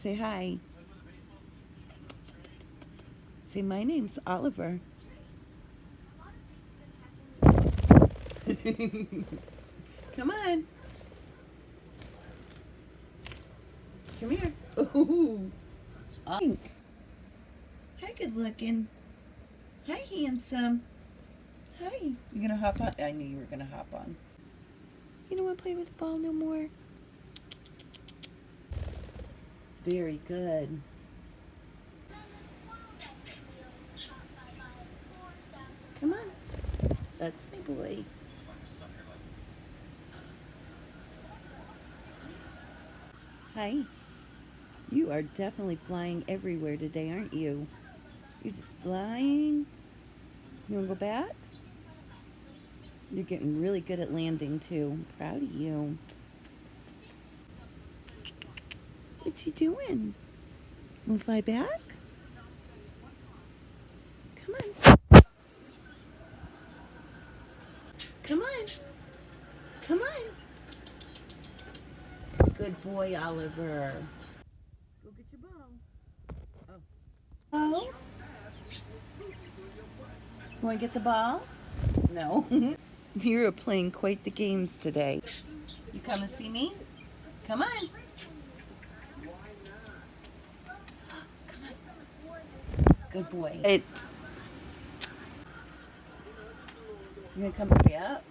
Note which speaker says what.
Speaker 1: Say hi. Say, my name's Oliver. Come on. Come here. Ooh. Hi, good looking. Hi, handsome. Hi. You gonna hop on? I knew you were gonna hop on. You don't want to play with the ball no more? Very good. Come on. That's my boy. Hi. You are definitely flying everywhere today, aren't you? You're just flying. You want to go back? You're getting really good at landing, too. I'm proud of you. What's he doing? Want to fly back? Come on. Come on. Come on. Good boy, Oliver. Go get your ball. Oh. You want to get the ball? No. You're playing quite the games today. You come and see me? Come on. Come on. Good boy. You gonna come pick me up?